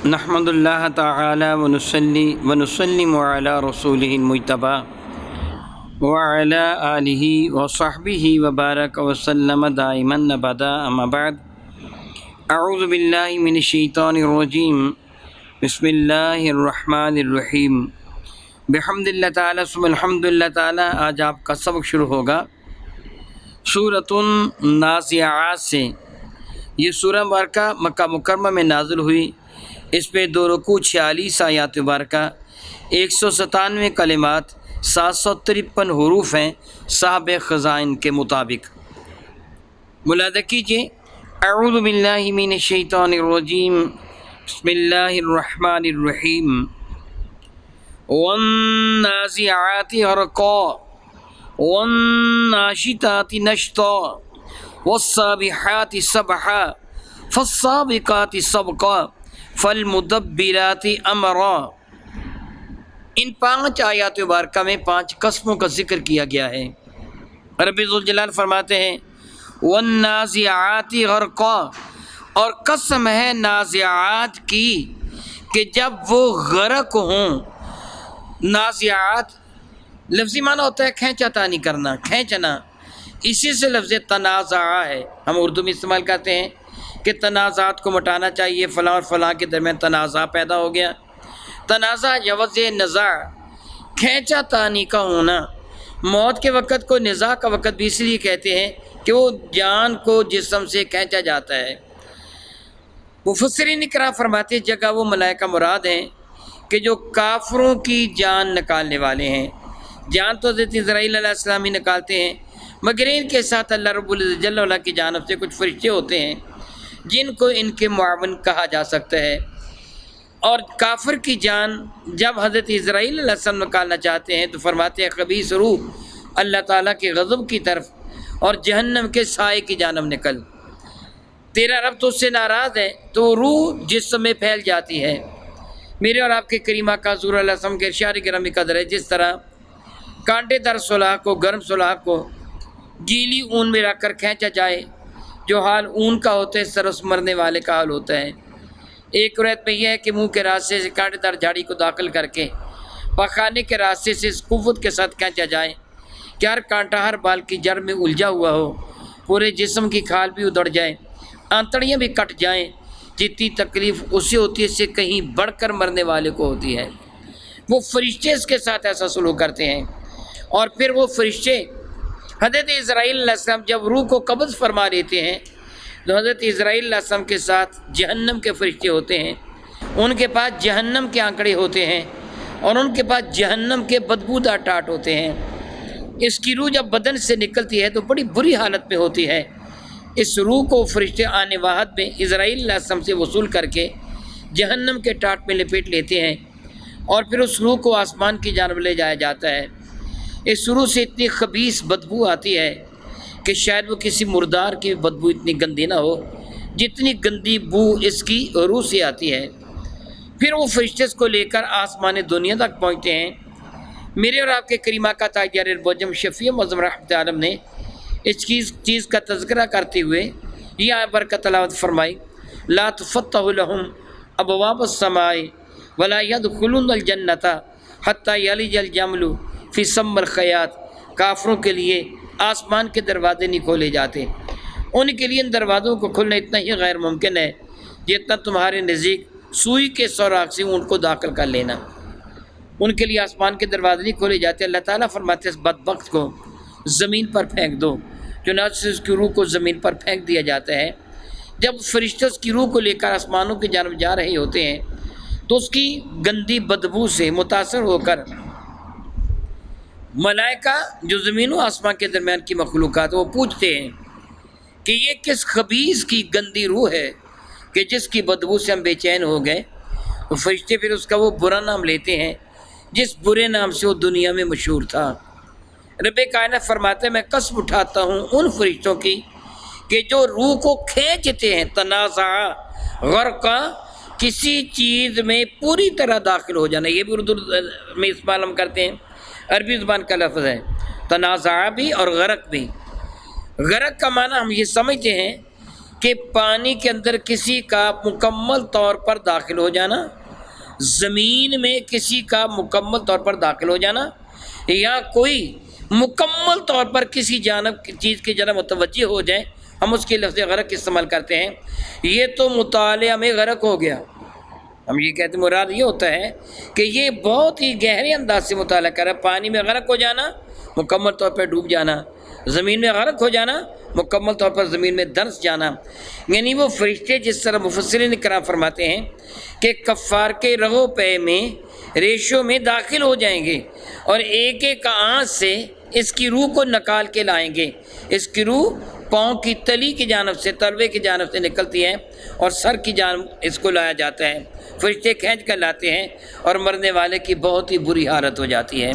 نحمد اللہ تعالی ونسلم علی رسولہ المجتبی وعلی آلہ وصحبہ وبارک وسلم دائما ابدا اما بعد اعوذ باللہ من الشیطان الرجیم بسم اللہ الرحمن الرحیم بحمد اللہ تعالی ثم الحمد للہ تعالی۔ آج آپ کا سبق شروع ہوگا سورۃ النازعات سے۔ یہ سورہ مبارکہ مکہ مکرمہ میں نازل ہوئی۔ اس پہ 2 رکوع 46 آیات مبارکہ 197 کلمات 753 حروف ہیں صاحب خزائن کے مطابق۔ ملاحظہ کیجیے، اعوذ باللہ من الشیطان الرجیم بسم اللہ الرحمن الرحیم والنازعات غرقا والناشطات نشطا والسابحات سبحا فالسابقات سبقا فالمدبرات امرا۔ ان 5 آیات مبارکہ میں 5 قسموں کا ذکر کیا گیا ہے۔ رب ذوالجلال فرماتے ہیں والنازعات غرقا، اور قسم ہے نازعات کی کہ جب وہ غرق ہوں۔ نازعات لفظی معنی ہوتا ہے کھینچا تانی کرنا، کھینچنا، اسی سے لفظ تنازع ہے۔ ہم اردو میں استعمال کرتے ہیں کہ تنازعات کو مٹانا چاہیے، فلاں اور فلاں کے درمیان تنازع پیدا ہو گیا۔ تنازع یوز نزاع، کھینچا تانی کا ہونا۔ موت کے وقت کو نزاع کا وقت بھی اس لیے کہتے ہیں کہ وہ جان کو جسم سے کھینچا جاتا ہے۔ مفسرین اکرام فرماتے ہیں جگہ وہ ملائکہ مراد ہیں کہ جو کافروں کی جان نکالنے والے ہیں۔ جان تو حضرت اسرائیل علیہ السلام ہی نکالتے ہیں، مگر ان کے ساتھ اللہ رب العزت جل وعلا کی جانب سے کچھ فرشتے ہوتے ہیں جن کو ان کے معاون کہا جا سکتا ہے۔ اور کافر کی جان جب حضرت اسرائیل علیہ السلام نکالنا چاہتے ہیں تو فرماتے ہیں خبیث روح اللہ تعالیٰ کے غضب کی طرف اور جہنم کے سائے کی جانب نکل، تیرا رب تو اس سے ناراض ہے، تو روح جسم میں پھیل جاتی ہے۔ میرے اور آپ کے کریم آقا حضور علیہ السلام کے ارشاد گرامی قدر ہے، جس طرح کانٹے دار سلاح کو، گرم سلاح کو گیلی اون میں رکھ کر کھینچا جائے، جو حال اون کا ہوتا ہے اس طرح اس مرنے والے کا حال ہوتا ہے۔ ایک روایت میں یہ ہے کہ منہ کے راستے سے کانٹے دار جھاڑی کو داخل کر کے پخانے کے راستے سے اس قوت کے ساتھ کھینچا جائے کہ ہر کانٹا ہر بال کی جڑ میں الجھا ہوا ہو، پورے جسم کی کھال بھی ادڑ جائے، آنتڑیاں بھی کٹ جائیں۔ جتنی تکلیف اسے ہوتی ہے اس سے کہیں بڑھ کر مرنے والے کو ہوتی ہے۔ وہ فرشتے اس کے ساتھ ایسا سلوک کرتے ہیں، اور پھر وہ فرشتے حضرت اسرائیل علیہ السلام جب روح کو قبض فرما لیتے ہیں تو حضرت اسرائیل علیہ السلام کے ساتھ جہنم کے فرشتے ہوتے ہیں، ان کے پاس جہنم کے آنکڑے ہوتے ہیں، اور ان کے پاس جہنم کے بدبودار ٹاٹ ہوتے ہیں۔ اس کی روح جب بدن سے نکلتی ہے تو بڑی بری حالت میں ہوتی ہے۔ اس روح کو فرشتے آنے واحد میں اسرائیل علیہ السلام سے وصول کر کے جہنم کے ٹاٹ میں لپیٹ لیتے ہیں، اور پھر اس روح کو آسمان کی جانب لے جایا جاتا ہے۔ اس روح سے اتنی خبیث بدبو آتی ہے کہ شاید وہ کسی مردار کی بدبو اتنی گندی نہ ہو جتنی گندی بو اس کی روح سے آتی ہے۔ پھر وہ فرشتے اس کو لے کر آسمان دنیا تک پہنچتے ہیں۔ میرے اور آپ کے کریم آقا تاجدار البوجم شفیع معظم رحمت عالم نے اس چیز کا تذکرہ کرتے ہوئے یہ آیت برکت تلاوت فرمائی، لا تفتح لهم ابواب السماء ولا يدخلون الجنة حتى يلج الجمل فی سم الخیاط۔ کافروں کے لیے آسمان کے دروازے نہیں کھولے جاتے، ان کے لیے ان دروازوں کو کھلنا اتنا ہی غیر ممکن ہے جتنا تمہارے نزدیک سوئی کے سوراخ سے ان کو داخل کر لینا۔ ان کے لیے آسمان کے دروازے نہیں کھولے جاتے۔ اللہ تعالیٰ فرماتے ہیں اس بدبخت کو زمین پر پھینک دو، چنانچہ سے اس کی روح کو زمین پر پھینک دیا جاتا ہے۔ جب فرشتے اس کی روح کو لے کر آسمانوں کی جانب جا رہے ہوتے ہیں تو اس کی گندی بدبو سے متاثر ہو کر ملائکہ جو زمین و آسمان کے درمیان کی مخلوقات وہ پوچھتے ہیں کہ یہ کس خبیث کی گندی روح ہے کہ جس کی بدبو سے ہم بے چین ہو گئے۔ تو فرشتے پھر اس کا وہ برا نام لیتے ہیں جس برے نام سے وہ دنیا میں مشہور تھا۔ رب کائنات فرماتے ہیں میں قسم اٹھاتا ہوں ان فرشتوں کی کہ جو روح کو کھینچتے ہیں، تنازع غرقا، کسی چیز میں پوری طرح داخل ہو جانا، یہ بھی اردو میں استعمال ہم کرتے ہیں، عربی زبان کا لفظ ہے، تنازع بھی اور غرق بھی۔ غرق کا معنی ہم یہ سمجھتے ہیں کہ پانی کے اندر کسی کا مکمل طور پر داخل ہو جانا، زمین میں کسی کا مکمل طور پر داخل ہو جانا، یا کوئی مکمل طور پر کسی جانب چیز کی جانب متوجہ ہو جائے، ہم اس کے لفظ غرق استعمال کرتے ہیں، یہ تو مطالعہ میں غرق ہو گیا۔ ہم یہ کہتے ہیں مراد یہ ہوتا ہے کہ یہ بہت ہی گہرے انداز سے مطالعہ کر رہا ہے۔ پانی میں غرق ہو جانا، مکمل طور پر ڈوب جانا، زمین میں غرق ہو جانا، مکمل طور پر زمین میں دھنس جانا۔ یعنی وہ فرشتے جس طرح مفسرین کرام فرماتے ہیں کہ کفار کے رگو پے میں ریشوں میں داخل ہو جائیں گے اور ایک ایک آنچ سے اس کی روح کو نکال کے لائیں گے۔ اس کی روح پاؤں کی تلی کی جانب سے، تلوے کی جانب سے نکلتی ہے اور سر کی جانب اس کو لایا جاتا ہے۔ فرشتے کھینچ کر لاتے ہیں اور مرنے والے کی بہت ہی بری حالت ہو جاتی ہے۔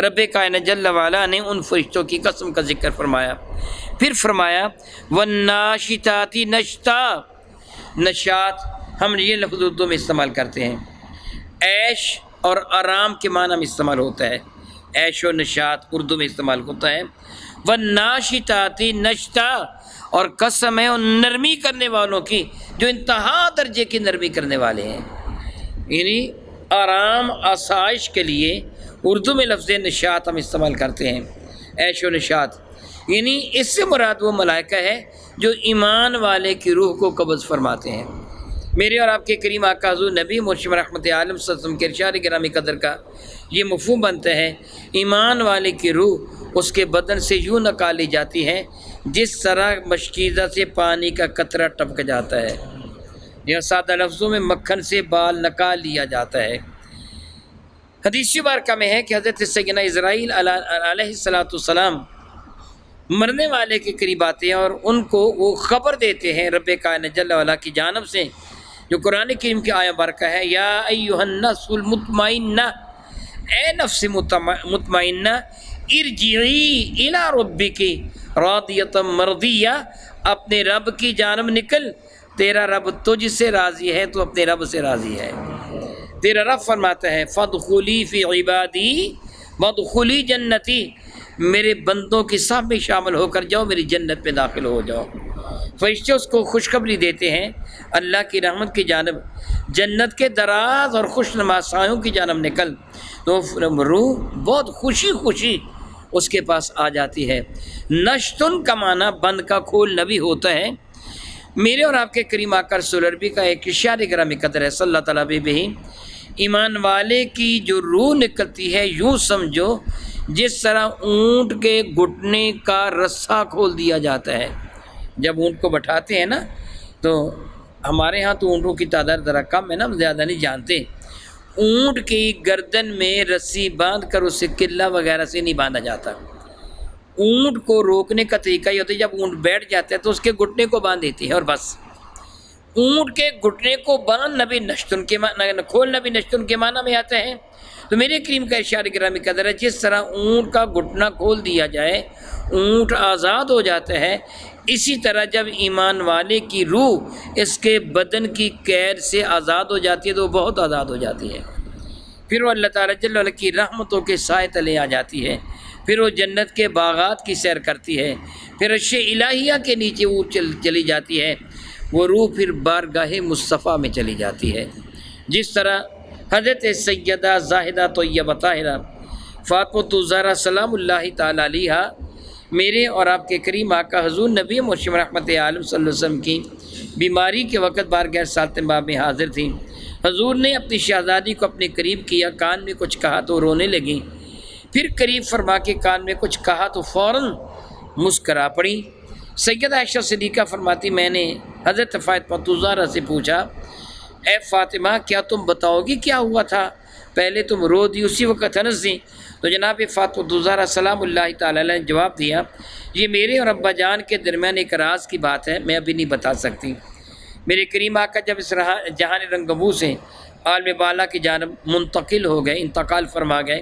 رب کائنات جل وعلا نے ان فرشتوں کی قسم کا ذکر فرمایا، پھر فرمایا والناشطات نشطا۔ نشاط ہم یہ لفظ اردو میں استعمال کرتے ہیں، عیش اور آرام کے معنی میں استعمال ہوتا ہے، عیش و نشاط اردو میں استعمال ہوتا ہے۔ والناشطات نشطا، اور قسم ہے ان نرمی کرنے والوں کی جو انتہا درجے کی نرمی کرنے والے ہیں۔ یعنی آرام آسائش کے لیے اردو میں لفظ نشاط ہم استعمال کرتے ہیں، عیش و نشاط۔ یعنی اس سے مراد وہ ملائکہ ہے جو ایمان والے کی روح کو قبض فرماتے ہیں۔ میرے اور آپ کے کریم آقا حضور نبی مرشد رحمت عالم صلی اللہ علیہ وسلم کے ارشاد گرامی قدر کا یہ مفہوم بنتا ہے، ایمان والے کی روح اس کے بدن سے یوں نکالی جاتی ہے جس طرح مشکیزہ سے پانی کا قطرہ ٹپک جاتا ہے، یا سادہ لفظوں میں مکھن سے بال نکال لیا جاتا ہے۔ حدیث مبارکہ میں ہے کہ حضرت سیدنا اسرائیل علیہ السلام مرنے والے کے قریب آتے ہیں اور ان کو وہ خبر دیتے ہیں رب کائنات جل وعلا کی جانب سے، جو قرآن کریم کی آیہ مبارکہ ہے، یا ایھا النفس المطمئنہ، اے نفس مطمئنہ، ارجعی الی ربک راضیۃ مرضیہ، اپنے رب کی جانب نکل، تیرا رب تجھ سے راضی ہے، تو اپنے رب سے راضی ہے۔ تیرا رب فرماتا ہے فادخلی فی عبادی وادخلی جنتی، میرے بندوں کی صف میں شامل ہو کر جاؤ، میری جنت میں داخل ہو جاؤ۔ فرشتے اس کو خوشخبری دیتے ہیں اللہ کی رحمت کی جانب، جنت کے دراز اور خوش نما سایوں کی جانب نکل، تو روح بہت خوشی خوشی اس کے پاس آ جاتی ہے۔ نشتن کا معنی بند کا کھولنا بھی ہوتا ہے۔ میرے اور آپ کے کریم آقا رسول عربی کا ایک اشارہ گرامی قدر ہے صلی اللہ تعالیٰ علیہ، ایمان والے کی جو روح نکلتی ہے یوں سمجھو جس طرح اونٹ کے گھٹنے کا رسہ کھول دیا جاتا ہے۔ جب اونٹ کو بٹھاتے ہیں نا، تو ہمارے ہاں تو اونٹوں کی تعداد ذرا کم ہے نا، ہم زیادہ نہیں جانتے۔ اونٹ کی گردن میں رسی باندھ کر اسے قلہ وغیرہ سے نہیں باندھا جاتا۔ اونٹ کو روکنے کا طریقہ یہ ہوتا ہے، جب اونٹ بیٹھ جاتا ہے تو اس کے گھٹنے کو باندھ دیتے ہیں اور بس۔ اونٹ کے گھٹنے کو باندھنا بھی نشتن کے معنی، کھولنا بھی نشتن کے معنی میں آتا ہے۔ تو میرے کریم کا ارشاد گرامی قدر ہے، جس طرح اونٹ کا گھٹنا کھول دیا جائے اونٹ آزاد ہو جاتا ہے، اسی طرح جب ایمان والے کی روح اس کے بدن کی قید سے آزاد ہو جاتی ہے تو وہ بہت آزاد ہو جاتی ہے۔ پھر وہ اللہ تعالیٰ جل وعلا کی رحمتوں کے سائے تلے آ جاتی ہے، پھر وہ جنت کے باغات کی سیر کرتی ہے، پھر عرش الہیہ کے نیچے وہ چلی جاتی ہے، وہ روح پھر بارگاہ مصطفیٰ میں چلی جاتی ہے۔ جس طرح حضرت سیدہ زاہدہ طیبہ طاہرہ فاطمۃ الزہرا سلام اللہ تعالیٰ علیہ میرے اور آپ کے کریم آقا حضور نبی مرشد رحمت عالم صلی اللہ علیہ وسلم کی بیماری کے وقت بارگاہ رسالت باب میں حاضر تھیں۔ حضور نے اپنی شہزادی کو اپنے قریب کیا، کان میں کچھ کہا تو رونے لگیں، پھر قریب فرما کے کان میں کچھ کہا تو فوراً مسکرا پڑی۔ سیدہ عائشہ صدیقہ فرماتی، میں نے حضرت فاطمہ الزہرا سے پوچھا، اے فاطمہ کیا تم بتاؤ گی کیا ہوا تھا؟ پہلے تم رو دی، اسی وقت ہنس دی۔ تو جناب فاطمہ الزہرا سلام اللہ تعالیٰ علیہ نے جواب دیا، یہ میرے اور ابا جان کے درمیان ایک راز کی بات ہے، میں ابھی نہیں بتا سکتی۔ میرے کریم آقا جب اس جہان رنگبو سے عالم بالا کی جانب منتقل ہو گئے، انتقال فرما گئے،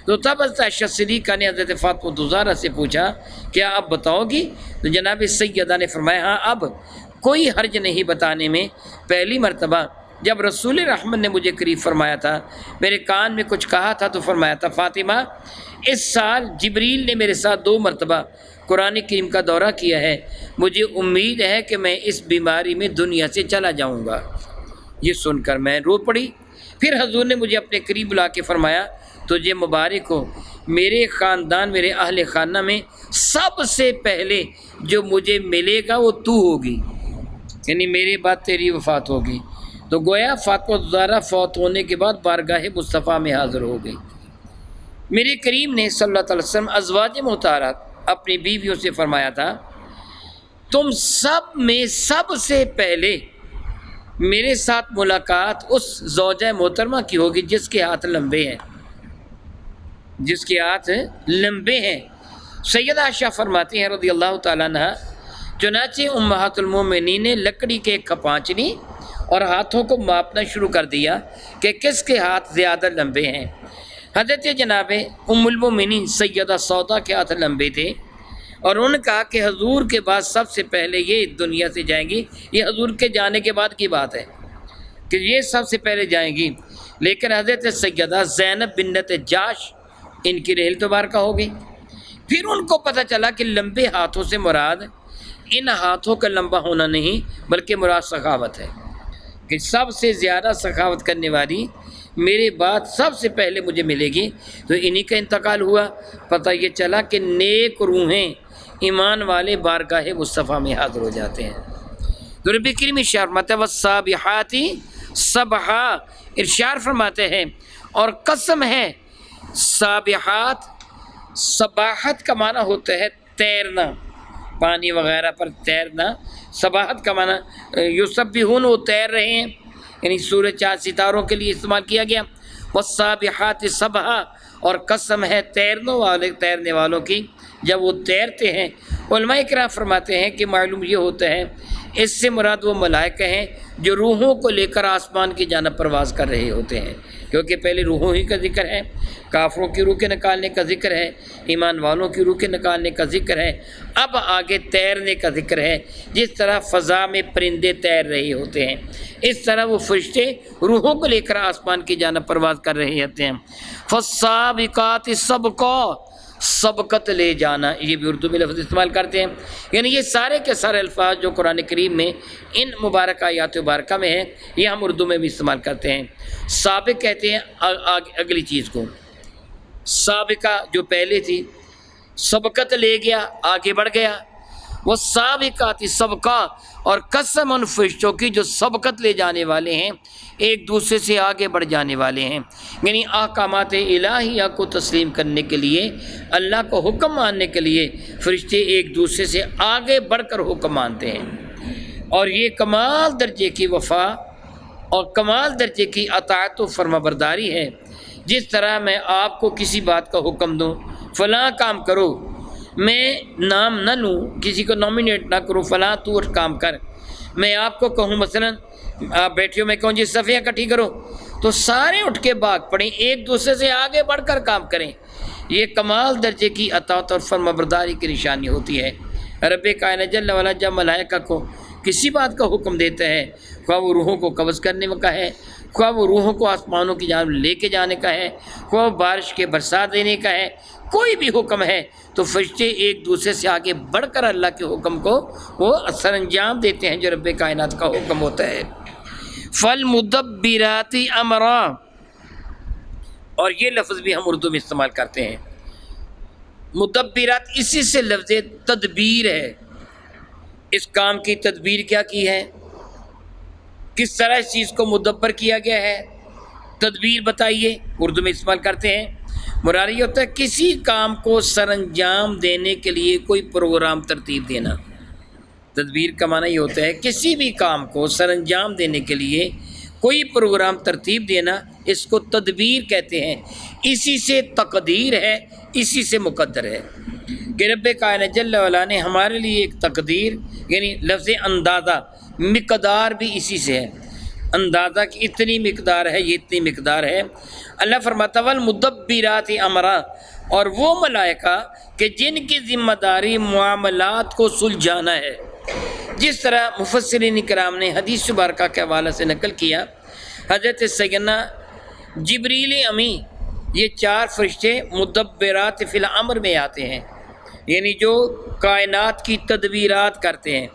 تو تب حضرت عائشہ صدیقہ نے حضرت فاطمہ الزہرا سے پوچھا، کیا اب بتاؤ گی؟ تو جناب سیدہ نے فرمایا، ہاں اب کوئی حرج نہیں بتانے میں۔ پہلی مرتبہ جب رسول رحمت نے مجھے قریب فرمایا تھا، میرے کان میں کچھ کہا تھا تو فرمایا تھا، فاطمہ اس سال جبریل نے میرے ساتھ 2 مرتبہ قرآن کریم کا دورہ کیا ہے، مجھے امید ہے کہ میں اس بیماری میں دنیا سے چلا جاؤں گا۔ یہ سن کر میں رو پڑی۔ پھر حضور نے مجھے اپنے قریب بلا کے فرمایا، تجھے مبارک ہو، میرے خاندان، میرے اہل خانہ میں سب سے پہلے جو مجھے ملے گا وہ تو ہوگی، یعنی میرے بعد تیری وفات ہوگی۔ تو گویا فاطمہ زہرا فوت ہونے کے بعد بارگاہ مصطفیٰ میں حاضر ہو گئی۔ میرے کریم نے صلی اللہ علیہ وسلم ازواج مطہرات اپنی بیویوں سے فرمایا تھا، تم سب میں سب سے پہلے میرے ساتھ ملاقات اس زوجہ محترمہ کی ہوگی جس کے ہاتھ لمبے ہیں، جس کے ہاتھ لمبے ہیں۔ سیدہ عائشہ فرماتی ہیں رضی اللہ تعالیٰ عنہ، چنانچہ امہات المومنین نے لکڑی کے ایک کھپانچ لی اور ہاتھوں کو ماپنا شروع کر دیا کہ کس کے ہاتھ زیادہ لمبے ہیں۔ حضرت جناب ام المومنین سیدہ سودا کے ہاتھ لمبے تھے، اور انہوں نے کہا کہ حضور کے بعد سب سے پہلے یہ دنیا سے جائیں گی۔ یہ حضور کے جانے کے بعد کی بات ہے کہ یہ سب سے پہلے جائیں گی، لیکن حضرت سیدہ زینب بنت جاش ان کی رحلت مبارکہ ہو گئی۔ پھر ان کو پتہ چلا کہ لمبے ہاتھوں سے مراد ان ہاتھوں کا لمبا ہونا نہیں بلکہ مراد سخاوت ہے، کہ سب سے زیادہ سخاوت کرنے والی میرے بعد سب سے پہلے مجھے ملے گی۔ تو انہی کا انتقال ہوا۔ پتہ یہ چلا کہ نیک روحیں، ایمان والے بارگاہ مصطفیٰ میں حاضر ہو جاتے ہیں۔ تو رب کریم ارشاد فرماتے ہیں والسابحات سبحا، ارشاد فرماتے ہیں اور قسم ہے سابحات، سباحت کا معنی ہوتا ہے تیرنا، پانی وغیرہ پر تیرنا۔ سباحت کا معنی یسبحون، وہ تیر رہے ہیں، یعنی سورج چاند ستاروں کے لیے استعمال کیا گیا۔ والسابحات سبحا، اور قسم ہے تیرنے والوں کی جب وہ تیرتے ہیں۔ علماء کرام فرماتے ہیں کہ معلوم یہ ہوتا ہے اس سے مراد وہ ملائکہ ہیں جو روحوں کو لے کر آسمان کی جانب پرواز کر رہے ہوتے ہیں، کیونکہ پہلے روحوں ہی کا ذکر ہے، کافروں کی روح کے نکالنے کا ذکر ہے، ایمان والوں کی روح کے نکالنے کا ذکر ہے، اب آگے تیرنے کا ذکر ہے۔ جس طرح فضا میں پرندے تیر رہے ہوتے ہیں، اس طرح وہ فرشتے روحوں کو لے کر آسمان کی جانب پرواز کر رہے ہوتے ہیں۔ فالسابقات سبقا، سبقت لے جانا، یہ بھی اردو میں لفظ استعمال کرتے ہیں۔ یعنی یہ سارے کے سارے الفاظ جو قرآن کریم میں ان مبارک آیات مبارکہ میں ہیں، یہ ہم اردو میں بھی استعمال کرتے ہیں۔ سابق کہتے ہیں اگلی چیز کو، سابقہ جو پہلے تھی، سبقت لے گیا، آگے بڑھ گیا۔ وہ سابقات سبقہ، اور قسم ان فرشتوں کی جو سبقت لے جانے والے ہیں، ایک دوسرے سے آگے بڑھ جانے والے ہیں، یعنی احکامات الہیہ کو تسلیم کرنے کے لیے، اللہ کو حکم ماننے کے لیے فرشتے ایک دوسرے سے آگے بڑھ کر حکم مانتے ہیں۔ اور یہ کمال درجے کی وفا اور کمال درجے کی اطاعت و فرما برداری ہے۔ جس طرح میں آپ کو کسی بات کا حکم دوں، فلاں کام کرو، میں نام نہ لوں، کسی کو نامینیٹ نہ کروں، فلاں تو اٹھ کام کر، میں آپ کو کہوں مثلا آپ بیٹھے ہو، میں کہوں جی صفیہ اکٹھی کرو، تو سارے اٹھ کے بھاگ پڑیں، ایک دوسرے سے آگے بڑھ کر کام کریں۔ یہ کمال درجے کی اطاعت اور فرما برداری کی نشانی ہوتی ہے۔ رب کائنات جل وعلا جب ملائکہ کو کسی بات کا حکم دیتا ہے، خواہ وہ روحوں کو قبض کرنے کا ہے، خواہ وہ روحوں کو آسمانوں کی جانب لے کے جانے کا ہے، خواہ بارش کے برسات دینے کا ہے، کوئی بھی حکم ہے تو فرشتے ایک دوسرے سے آگے بڑھ کر اللہ کے حکم کو وہ سر انجام دیتے ہیں جو رب کائنات کا حکم ہوتا ہے۔ فالمدبرات امرا، اور یہ لفظ بھی ہم اردو میں استعمال کرتے ہیں۔ مدبرات اسی سے لفظ تدبیر ہے۔ اس کام کی تدبیر کیا کی ہے، کس طرح اس چیز کو مدبر کیا گیا ہے، تدبیر بتائیے، اردو میں استعمال کرتے ہیں۔ مراد یہ ہوتا ہے کسی کام کو سر انجام دینے کے لیے کوئی پروگرام ترتیب دینا۔ تدبیر کا معنی یہ ہوتا ہے کسی بھی کام کو سر انجام دینے کے لیے کوئی پروگرام ترتیب دینا، اس کو تدبیر کہتے ہیں۔ اسی سے تقدیر ہے، اسی سے مقدر ہے کہ رب کائنات جل وعلا نے ہمارے لیے ایک تقدیر، یعنی لفظ اندازہ، مقدار بھی اسی سے ہے۔ اندازہ کی اتنی مقدار ہے، یہ اتنی مقدار ہے۔ اللہ فرماتا ہے والمدبرات امرا، اور وہ ملائکہ کہ جن کی ذمہ داری معاملات کو سلجھانا ہے۔ جس طرح مفسرین کرام نے حدیث مبارکہ کے حوالے سے نقل کیا حضرت سیدنا جبریل امی، یہ 4 فرشتے مدبرات فی الامر میں آتے ہیں، یعنی جو کائنات کی تدبیرات کرتے ہیں۔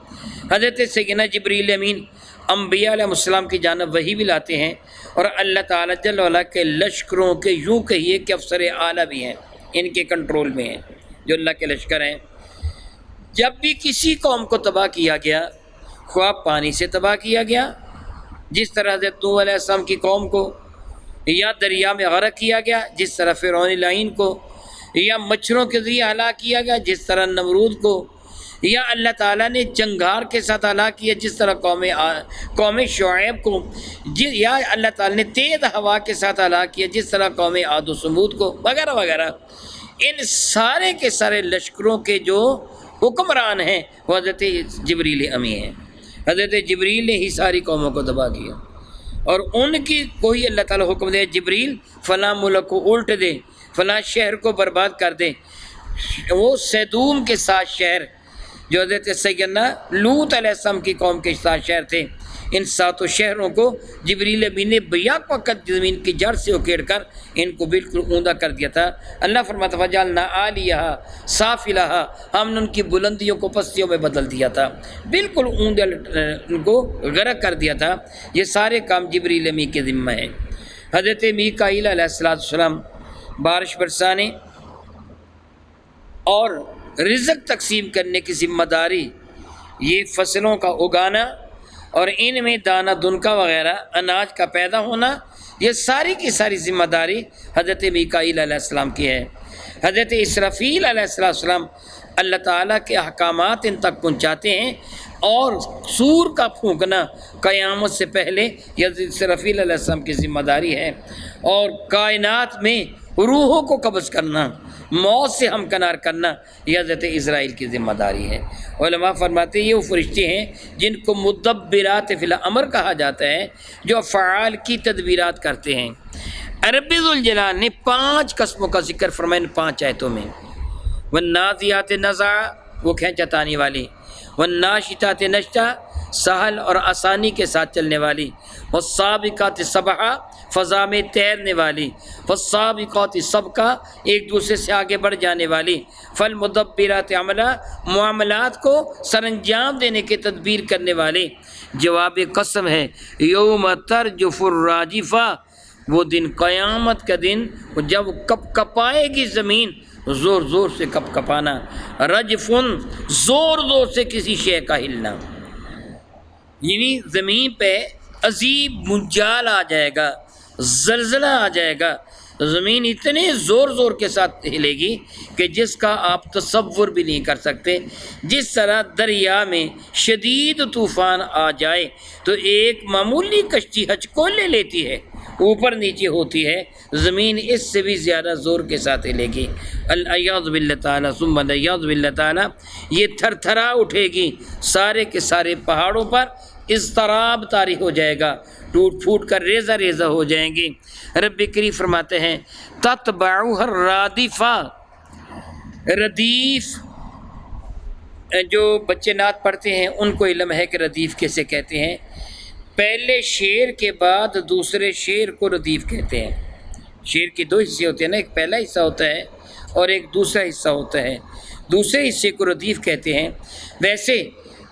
حضرت سیدنا جبریل امین انبیاء علیہ السلام کی جانب وحی بھی لاتے ہیں، اور اللہ تعالیٰ جل وعلا کے لشکروں کے یوں کہیے کہ افسر اعلیٰ بھی ہیں، ان کے کنٹرول میں ہیں جو اللہ کے لشکر ہیں۔ جب بھی کسی قوم کو تباہ کیا گیا، خواہ پانی سے تباہ کیا گیا جس طرح حضرت نوح علیہ السلام کی قوم کو، یا دریا میں غرق کیا گیا جس طرح فرعون لعین کو، یا مچھروں کے ذریعے ہلاک کیا گیا جس طرح نمرود کو، یا اللہ تعالیٰ نے چنگھار کے ساتھ ہلاک کیا جس طرح قوم شعیب کو، یا اللہ تعالیٰ نے تیز ہوا کے ساتھ ہلاک کیا جس طرح قوم عاد و ثمود کو، وغیرہ وغیرہ۔ ان سارے کے سارے لشکروں کے جو حکمران ہیں وہ حضرت جبریل امی ہیں۔ حضرت جبریل نے ہی ساری قوموں کو تباہ کیا، اور ان کی کوئی اللہ تعالیٰ حکم دے جبریل فلاں ملک کو الٹ دے، فلاں شہر کو برباد کر دے۔ وہ سیدوم کے 7 شہر جو حضرت سیدنا لوط علیہ السلام کی قوم کے 7 شہر تھے، ان 7 شہروں کو جبریل امین نے بیک وقت زمین کی جڑ سے اکھیڑ کر ان کو بالکل اوندا کر دیا تھا۔ اللہ فرماتا فجعلنا عالیہا سافلہا، ہم نے ان کی بلندیوں کو پستیوں میں بدل دیا تھا، بالکل اوندا ان کو غرق کر دیا تھا۔ یہ سارے کام جبریل امین کے ذمہ ہیں۔ حضرت میکائیل علیہ السلام بارش برسانے اور رزق تقسیم کرنے کی ذمہ داری، یہ فصلوں کا اگانا اور ان میں دانہ دنکا وغیرہ اناج کا پیدا ہونا، یہ ساری کی ساری ذمہ داری حضرت میکائیل علیہ السلام کی ہے۔ حضرت اسرافیل علیہ السلام اللہ تعالیٰ کے احکامات ان تک پہنچاتے ہیں، اور سور کا پھونکنا قیامت سے پہلے یہ حضرت اسرافیل علیہ السلام کی ذمہ داری ہے، اور کائنات میں روحوں کو قبض کرنا، موت سے ہمکنار کرنا، یہ حضرت اسرائیل کی ذمہ داری ہے۔ علماء فرماتے ہیں یہ وہ فرشتے ہیں جن کو مدبرات فی الامر کہا جاتا ہے، جو افعال کی تدبیرات کرتے ہیں۔ رب ذوالجلال نے 5 قسموں کا ذکر فرمایا ان 5 آیتوں میں۔ والنازعات نزعا، وہ کھینچا تانی والی، والناشطات نشطا، سہل اور آسانی کے ساتھ چلنے والی، والسابقات سبقا، فضا میں تیرنے والی، والسابقات سبقا، ایک دوسرے سے آگے بڑھ جانے والی، فالمدبرات عملا، معاملات کو سر انجام دینے کے تدبیر کرنے والے۔ جواب قسم ہے یوم ترجف الراجفہ، وہ دن قیامت کا دن جب کپ کپائے گی زمین، زور زور سے کپ کپانا، رجفن زور زور سے کسی شے کا ہلنا، یعنی زمین پہ عظیم منجال آ جائے گا، زلزلہ آ جائے گا، زمین اتنے زور زور کے ساتھ ہلے گی کہ جس کا آپ تصور بھی نہیں کر سکتے۔ جس طرح دریا میں شدید طوفان آ جائے تو ایک معمولی کشتی ہچکو لے لیتی ہے، اوپر نیچے ہوتی ہے، زمین اس سے بھی زیادہ زور کے ساتھ ہلے گی۔ الیاذ باللہ تعالیٰ ثم الیاذ باللہ تعالیٰ، یہ تھر تھرا اٹھے گی، سارے کے سارے پہاڑوں پر اضطراب طاری ہو جائے گا، ٹوٹ پھوٹ کر ریزہ ریزہ ہو جائیں گی۔ رب کریم فرماتے ہیں تتبعها الرادفہ، ردیف، جو بچے نعت پڑھتے ہیں ان کو علم ہے کہ ردیف کیسے کہتے ہیں۔ پہلے شعر کے بعد دوسرے شعر کو ردیف کہتے ہیں۔ شعر کے 2 حصے ہوتے ہیں نا، ایک پہلا حصہ ہوتا ہے اور ایک دوسرا حصہ ہوتا ہے، دوسرے حصے کو ردیف کہتے ہیں۔ ویسے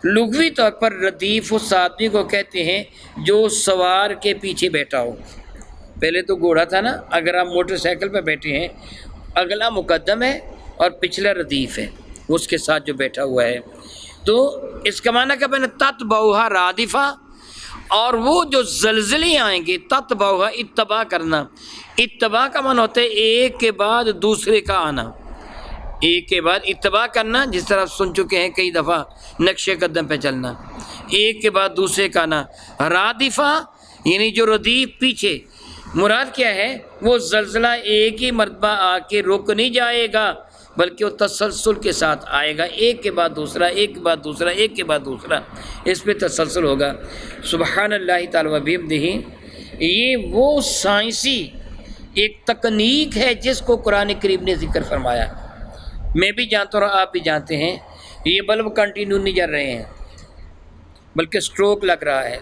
لغوی طور پر ردیف اس آدمی کو کہتے ہیں جو سوار کے پیچھے بیٹھا ہو۔ پہلے تو گھوڑا تھا نا، اگر آپ موٹر سائیکل پہ بیٹھے ہیں، اگلا مقدم ہے اور پچھلا ردیف ہے، اس کے ساتھ جو بیٹھا ہوا ہے، تو اس کا معنی کیا بنا تتبعها رادفہ، اور وہ جو زلزلے آئیں گے تتبعها اتباع کرنا، اتباع کا معنی ہوتا ہے ایک کے بعد دوسرے کا آنا، ایک کے بعد اتباع کرنا، جس طرح سن چکے ہیں کئی دفعہ نقش قدم پہ چلنا، ایک کے بعد دوسرے کا آنا۔ رادفہ یعنی جو ردیف پیچھے، مراد کیا ہے؟ وہ زلزلہ ایک ہی مرتبہ آ کے رک نہیں جائے گا، بلکہ وہ تسلسل کے ساتھ آئے گا، ایک کے بعد دوسرا، ایک کے بعد دوسرا، ایک کے بعد دوسرا، اس پہ تسلسل ہوگا۔ سبحان اللہ تعالی و بحمدہ، یہ وہ سائنسی ایک تکنیک ہے جس کو قرآن کریم نے ذکر فرمایا۔ میں بھی جانتا ہوں اور آپ بھی جانتے ہیں، یہ بلب کنٹینیو نہیں جل رہے ہیں بلکہ سٹروک لگ رہا ہے،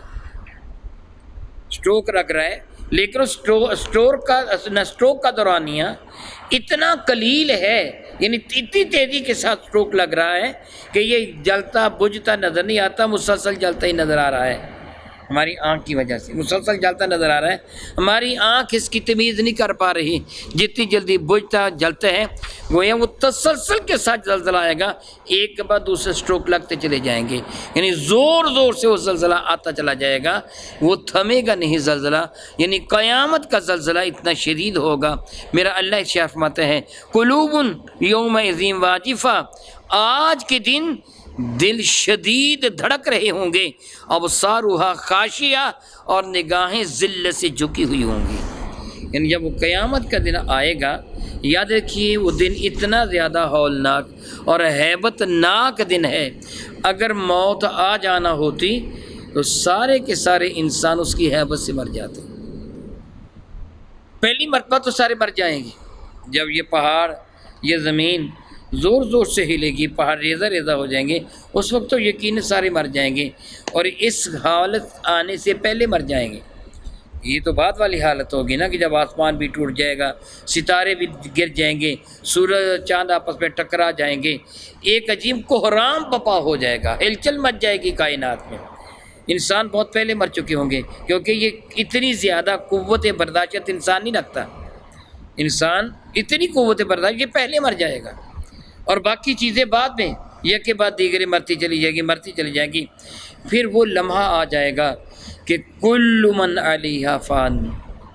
اسٹروک لگ رہا ہے، لیکن اسٹروک کا دورانیہ اتنا قلیل ہے، یعنی اتنی تیزی کے ساتھ اسٹروک لگ رہا ہے کہ یہ جلتا بجھتا نظر نہیں آتا، مسلسل جلتا ہی نظر آ رہا ہے۔ ہماری آنکھ کی وجہ سے مسلسل جلتا نظر آ رہا ہے، ہماری آنکھ اس کی تمیز نہیں کر پا رہی، جتنی جلدی بجھتا جلتا ہے گویا وہ تسلسل کے ساتھ زلزلہ آئے گا، ایک کے بعد دوسرے اسٹروک لگتے چلے جائیں گے، یعنی زور زور سے وہ زلزلہ آتا چلا جائے گا، وہ تھمے گا نہیں زلزلہ، یعنی قیامت کا زلزلہ اتنا شدید ہوگا۔ میرا اللہ ارشاد فرماتا ہے قلوب یومئذ واجفہ، آج کے دن دل شدید دھڑک رہے ہوں گے، ابصارها خاشعہ، اور نگاہیں ذلت سے جھکی ہوئی ہوں گی۔ یعنی جب وہ قیامت کا دن آئے گا، یاد رکھیے وہ دن اتنا زیادہ ہولناک اور ہیبت ناک دن ہے، اگر موت آ جانا ہوتی تو سارے کے سارے انسان اس کی ہیبت سے مر جاتے۔ پہلی مرتبہ تو سارے مر جائیں گے، جب یہ پہاڑ یہ زمین زور زور سے ہلے گی، پہاڑ ریزہ ریزہ ہو جائیں گے، اس وقت تو یقیناً سارے مر جائیں گے، اور اس حالت آنے سے پہلے مر جائیں گے۔ یہ تو بعد والی حالت ہوگی نا، کہ جب آسمان بھی ٹوٹ جائے گا، ستارے بھی گر جائیں گے، سورج چاند آپس میں ٹکرا جائیں گے، ایک عجیب کوہرام بپا ہو جائے گا، ہلچل مچ جائے گی کائنات میں۔ انسان بہت پہلے مر چکے ہوں گے، کیونکہ یہ اتنی زیادہ قوت برداشت انسان نہیں رکھتا، انسان اتنی قوت برداشت یہ پہلے مر جائے گا، اور باقی چیزیں بعد میں یک کے بعد دیگرے مرتی چلی جائیں گی۔ پھر وہ لمحہ آ جائے گا کہ کل من علیہا فان،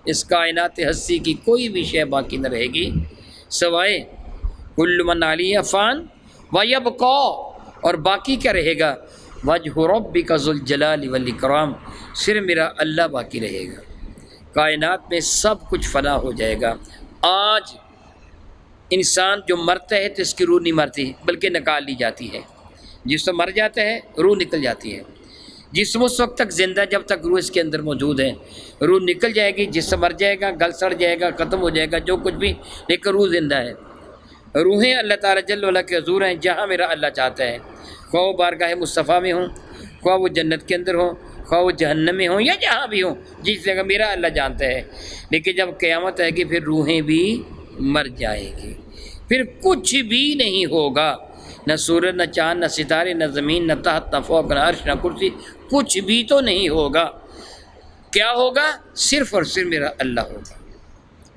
اس کائنات ہستی کی کوئی بھی شے باقی نہ رہے گی سوائے کل من علیہا فان ویبقا، اور باقی کیا رہے گا وجہ ربک ذو الجلال والاکرام، صرف میرا اللہ باقی رہے گا۔ کائنات میں سب کچھ فنا ہو جائے گا۔ آج انسان جو مرتا ہے تو اس کی روح نہیں مرتی بلکہ نکال لی جاتی ہے، جسم مر جاتا ہے روح نکل جاتی ہے، جسم اس وقت تک زندہ جب تک روح اس کے اندر موجود ہے، روح نکل جائے گی، جسم مر جائے گا، گل سڑ جائے گا، ختم ہو جائے گا جو کچھ بھی، لیکن روح زندہ ہے۔ روحیں اللہ تعالیٰ جل وعلا کے حضور ہیں جہاں میرا اللہ چاہتا ہے، خواہ وہ بارگاہ مصطفیٰ میں ہوں، خواہ وہ جنت کے اندر ہوں، خواہ وہ جہنم میں ہوں، یا جہاں بھی ہوں، جس جگہ میرا اللہ جانتا ہے۔ لیکن جب قیامت آئے گی پھر روحیں بھی مر جائیں گی، پھر کچھ بھی نہیں ہوگا، نہ سورج نہ چاند نہ ستارے نہ زمین نہ تحت نہ فوق نہ عرش نہ کرسی، کچھ بھی تو نہیں ہوگا۔ کیا ہوگا؟ صرف اور صرف میرا اللہ ہوگا،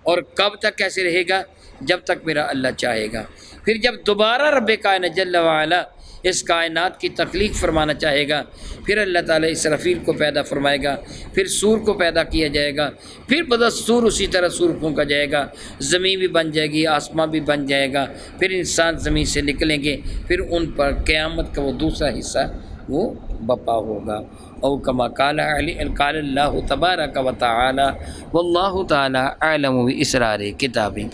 اور کب تک کیسے رہے گا؟ جب تک میرا اللہ چاہے گا۔ پھر جب دوبارہ رب کائنات جل وعلا اس کائنات کی تخلیق فرمانا چاہے گا، پھر اللہ تعالیٰ اسرافیل کو پیدا فرمائے گا، پھر سور کو پیدا کیا جائے گا، پھر بدستور اسی طرح سور پھونکا جائے گا، زمین بھی بن جائے گی، آسمان بھی بن جائے گا، پھر انسان زمین سے نکلیں گے، پھر ان پر قیامت کا وہ دوسرا حصہ وہ بپا ہوگا۔ او کما قال اللہ تبارک و تعالی واللہ تعالی اعلم باسرار کتابہ۔